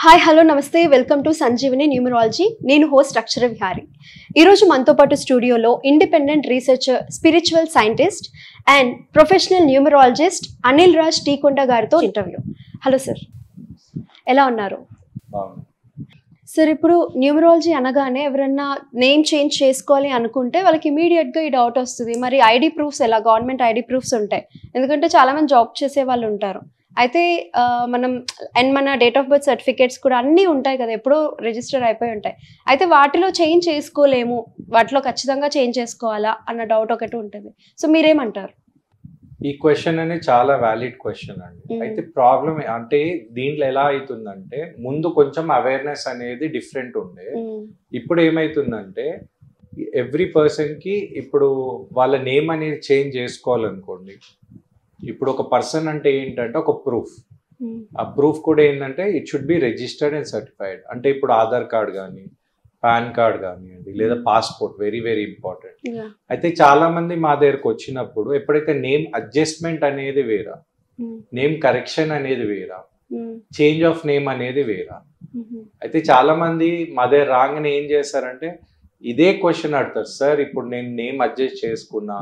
Hi hello నమస్తే welcome to Sanjeevani numerology. నేను host Akshara Vihari. ఈరోజు మనతో పాటు స్టూడియోలో independent researcher, spiritual scientist and professional numerologist Anil Raj Teekonda గారితో ఇంటర్వ్యూ. హలో సార్, ఎలా ఉన్నారు? సార్, ఇప్పుడు న్యూమరాలజీ అనగానే ఎవరన్నా నేమ్ చేంజ్ చేసుకోవాలి అనుకుంటే వాళ్ళకి ఇమీడియట్గా ఈ డౌట్ వస్తుంది, మరి ఐడి ప్రూఫ్స్ ఎలా? గవర్నమెంట్ ఐడి ప్రూఫ్స్ ఉంటాయి, ఎందుకంటే చాలామంది జాబ్ చేసే వాళ్ళు ఉంటారు. అయితే మన డేట్ ఆఫ్ బర్త్ సర్టిఫికేట్స్ కూడా అన్నీ ఉంటాయి కదా, ఎప్పుడో రిజిస్టర్ అయిపోయి ఉంటాయి. అయితే వాటిలో చేంజ్ చేసుకోలేము, వాటిలో ఖచ్చితంగా చేంజ్ చేసుకోవాలా అన్న డౌట్ ఒకటి ఉంటుంది. సో మీరేమంటారు? ఈ క్వశ్చన్ అనేది చాలా వ్యాలిడ్ క్వశ్చన్ అండి. అయితే ప్రాబ్లం అంటే దీంట్లో ఎలా అవుతుందంటే, ముందు కొంచెం అవేర్నెస్ అనేది డిఫరెంట్ ఉండే. ఇప్పుడు ఏమైతుందంటే ఎవ్రీ పర్సన్కి ఇప్పుడు వాళ్ళ నేమ్ అనేది చేంజ్ చేసుకోవాలనుకోండి. ఇప్పుడు ఒక పర్సన్ అంటే ఏంటంటే ఒక ప్రూఫ్. ఆ ప్రూఫ్ కూడా ఏంటంటే it should be registered and certified. అంటే ఇప్పుడు ఆధార్ కార్డ్ కానీ, పాన్ కార్డ్ కానివ్వండి, లేదా పాస్పోర్ట్, వెరీ వెరీ ఇంపార్టెంట్. అయితే చాలా మంది మా దగ్గరకు వచ్చినప్పుడు ఎప్పుడైతే నేమ్ అడ్జస్ట్మెంట్ అనేది వేరా, నేమ్ కరెక్షన్ అనేది వేరా, చేంజ్ ఆఫ్ నేమ్ అనేది వేరా. అయితే చాలా మంది మా దగ్గర రాగానే ఏం చేస్తారంటే ఇదే క్వశ్చన్ అడుగుతారు, సార్ ఇప్పుడు నేను నేమ్ అడ్జస్ట్ చేసుకున్నా,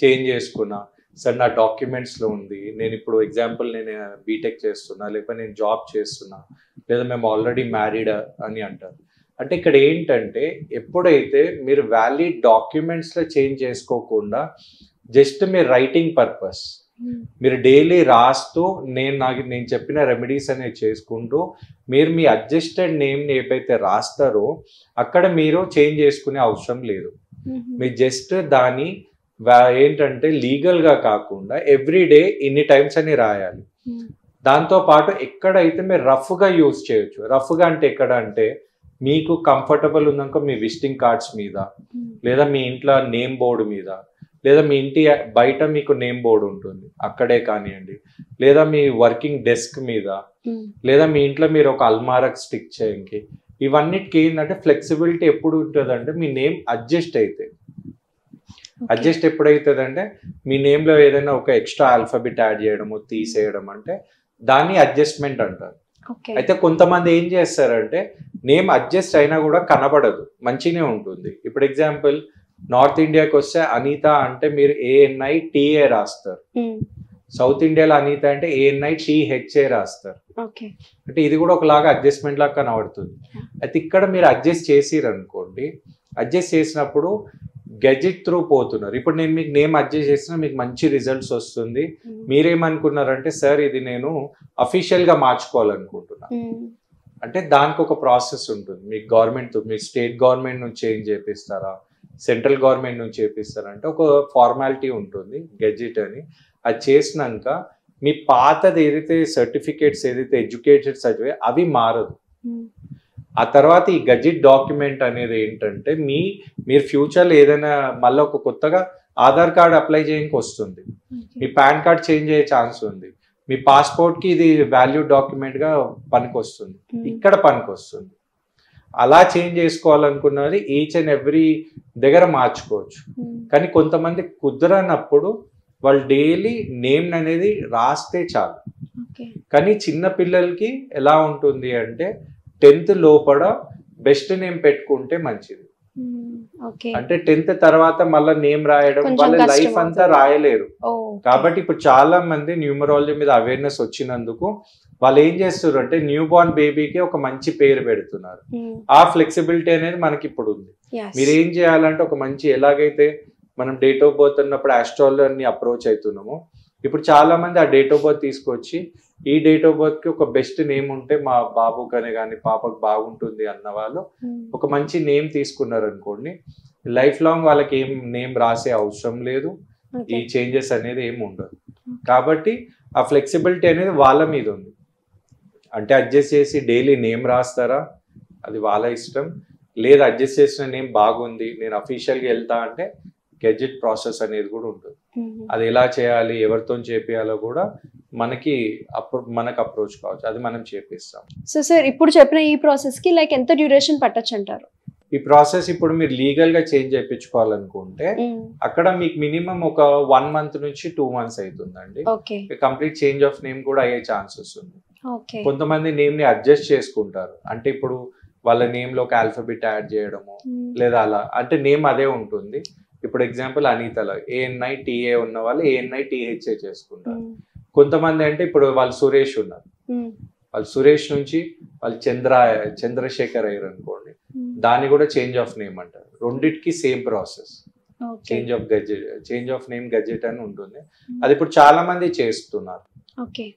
చేంజ్ చేసుకున్నా, సార్ నా డాక్యుమెంట్స్లో ఉంది, నేను ఇప్పుడు ఎగ్జాంపుల్ నేను బీటెక్ చేస్తున్నా, లేకపోతే నేను జాబ్ చేస్తున్నా, లేదా మేము ఆల్రెడీ మ్యారీడ్ అని అంటారు. అంటే ఇక్కడ ఏంటంటే ఎప్పుడైతే మీరు వ్యాలిడ్ డాక్యుమెంట్స్లో చేంజ్ చేసుకోకుండా జస్ట్ మీరు రైటింగ్ పర్పస్, మీరు డైలీ రాస్తూ నేను చెప్పిన రెమెడీస్ అనేవి చేసుకుంటూ మీరు మీ అడ్జస్టెడ్ నేమ్ని ఏవైతే రాస్తారో అక్కడ మీరు చేంజ్ చేసుకునే అవసరం లేదు. మీరు జస్ట్ దాని ఏంటంటే లీగల్గా కాకుండా ఎవ్రీడే ఇన్ని టైమ్స్ అని రాయాలి. దాంతోపాటు ఎక్కడైతే మీరు రఫ్గా యూజ్ చేయొచ్చు. రఫ్గా అంటే ఎక్కడ అంటే మీకు కంఫర్టబుల్ ఉందనుకో మీ విజిటింగ్ కార్డ్స్ మీద, లేదా మీ ఇంట్లో నేమ్ బోర్డు మీద, లేదా మీ ఇంటి బయట మీకు నేమ్ బోర్డు ఉంటుంది అక్కడే కానివ్వండి, లేదా మీ వర్కింగ్ డెస్క్ మీద, లేదా మీ ఇంట్లో మీరు ఒక అల్మారాకి స్టిక్ చేయడానికి. ఇవన్నిటికి ఏంటంటే ఫ్లెక్సిబిలిటీ ఎప్పుడు ఉంటుంది అంటే మీ నేమ్ అడ్జస్ట్ అయితే. అడ్జస్ట్ ఎప్పుడైతుందంటే మీ నేమ్లో ఏదైనా ఒక ఎక్స్ట్రా ఆల్ఫాబెట్ యాడ్ చేయడము, తీసేయడం అంటే దాన్ని అడ్జస్ట్మెంట్ అంటారు. అయితే కొంతమంది ఏం చేస్తారంటే నేమ్ అడ్జస్ట్ అయినా కూడా కనబడదు, మంచిగానే ఉంటుంది. ఇప్పుడు ఎగ్జాంపుల్ నార్త్ ఇండియాకి వస్తే అనిత అంటే మీరు ANITA రాస్తారు, సౌత్ ఇండియాలో అనిత అంటే ANITHA రాస్తారు. అంటే ఇది కూడా ఒకలాగా అడ్జస్ట్మెంట్ లాగా కనబడుతుంది. అయితే ఇక్కడ మీరు అడ్జస్ట్ చేసిరనుకోండి, అడ్జస్ట్ చేసినప్పుడు గెజిట్ త్రూ పోతున్నారు. ఇప్పుడు నేను మీకు నేమ్ అడ్జస్ట్ చేసినా మీకు మంచి రిజల్ట్స్ వస్తుంది. మీరేమనుకున్నారంటే సార్ ఇది నేను అఫీషియల్గా మార్చుకోవాలనుకుంటున్నా అంటే దానికి ఒక ప్రాసెస్ ఉంటుంది. మీకు గవర్నమెంట్, మీకు స్టేట్ గవర్నమెంట్ నుంచి చేంజ్ చేపిస్తారా, సెంట్రల్ గవర్నమెంట్ నుంచి చేపిస్తారా అంటే ఒక ఫార్మాలిటీ ఉంటుంది గెజిట్ అని. అది చేసినాక మీ పాతది ఏదైతే సర్టిఫికేట్స్, ఏదైతే ఎడ్యుకేటెడ్ సర్టిఫికేట్ అవి మారదు. ఆ తర్వాత ఈ గెజిట్ డాక్యుమెంట్ అనేది ఏంటంటే మీరు ఫ్యూచర్లో ఏదైనా మళ్ళీ ఒక కొత్తగా ఆధార్ కార్డ్ అప్లై చేయడానికి వస్తుంది, మీ పాన్ కార్డ్ చేంజ్ అయ్యే ఛాన్స్ ఉంది, మీ పాస్పోర్ట్కి ఇది వాల్యూ డాక్యుమెంట్గా పనికి వస్తుంది, ఇక్కడ పనికి వస్తుంది. అలా చేంజ్ చేసుకోవాలనుకున్నది ఈచ్ అండ్ ఎవ్రీ దగ్గర మార్చుకోవచ్చు. కానీ కొంతమంది కుదరనప్పుడు వాళ్ళు డైలీ నేమ్ అనేది రాస్తే చాలు. కానీ చిన్న పిల్లలకి ఎలా ఉంటుంది అంటే 10th లోపల బెస్ట్ నేమ్ పెట్టుకుంటే మంచిది. అంటే 10th తర్వాత మళ్ళీ నేమ్ రాయడం వాళ్ళ లైఫ్ అంతా రాయలేరు. కాబట్టి ఇప్పుడు చాలా మంది న్యూమరాలజీ మీద అవేర్నెస్ వచ్చినందుకు వాళ్ళు ఏం చేస్తారు అంటే న్యూ బోర్న్ బేబీకి ఒక మంచి పేరు పెడుతున్నారు. ఆ ఫ్లెక్సిబిలిటీ అనేది మనకి ఇప్పుడు ఉంది. మీరు ఏం చేయాలంటే ఒక మంచి, ఎలాగైతే మనం డేట్ ఆఫ్ బర్త్ ఉన్నప్పుడు ఆస్ట్రాలజర్ని అప్రోచ్ అవుతున్నామో, ఇప్పుడు చాలా మంది ఆ డేట్ ఆఫ్ బర్త్ తీసుకొచ్చి ఈ డేట్ ఆఫ్ బర్త్ కి ఒక బెస్ట్ నేమ్ ఉంటే మా బాబుకనే కానీ పాపకు బాగుంటుంది అన్న వాళ్ళు ఒక మంచి నేమ్ తీసుకున్నారు అనుకోండి, లైఫ్ లాంగ్ వాళ్ళకి ఏం నేమ్ రాసే అవసరం లేదు, ఈ చేంజెస్ అనేది ఏమి ఉండదు. కాబట్టి ఆ ఫ్లెక్సిబిలిటీ అనేది వాళ్ళ మీద ఉంది. అంటే అడ్జస్ట్ చేసి డైలీ నేమ్ రాస్తారా, అది వాళ్ళ ఇష్టం. లేదా అడ్జస్ట్ చేసిన నేమ్ బాగుంది, నేను అఫీషియల్గా వెళ్తా అంటే గెజిట్ ప్రాసెస్ అనేది కూడా ఉంటుంది. అది ఎలా చేయాలి, ఎవరితో చేపియాలో కూడా మనకు అప్రోచ్ కావచ్చు, అది మనం చేపిస్తాం. సో సార్, ఇప్పుడు చెప్పిన ఈ ప్రాసెస్ కి లైక్ ఎంత డ్యూరేషన్ పట్టొచ్చు అంటారు? ఈ ప్రాసెస్ ఇప్పుడు మీరు లీగల్ గా చేంజ్ చేయించుకోవాలనుకుంటే అక్కడ మీకు మినిమం ఒక 1 month నుంచి 2 months అవుతుందండి. కంప్లీట్ చేంజ్ ఆఫ్ నేమ్ కూడా అయ్యే ఛాన్సెస్ ఉంది. ఓకే. కొంతమంది నేమ్ ని అడ్జస్ట్ చేసుకుంటారు, అంటే ఇప్పుడు వాళ్ళ నేమ్ లో ఒక ఆల్ఫాబెట్ యాడ్ చేయడము లేదా అలా, అంటే నేమ్ అదే ఉంటుంది. ఇప్పుడు ఎగ్జాంపుల్ అనితలో ANITA ఉన్న వాళ్ళు ANITHA చేసుకుంటారు. కొంతమంది అంటే ఇప్పుడు వాళ్ళు సురేష్ ఉన్నారు, వాళ్ళు సురేష్ నుంచి వాళ్ళు చంద్రశేఖర్ అయ్యారు అనుకోండి, దాన్ని కూడా చేంజ్ ఆఫ్ నేమ్ అంటారు. రెండిటికి same process, change of name gazette అని ఉంటుంది. అది ఇప్పుడు చాలా మంది చేస్తున్నారు. ఓకే.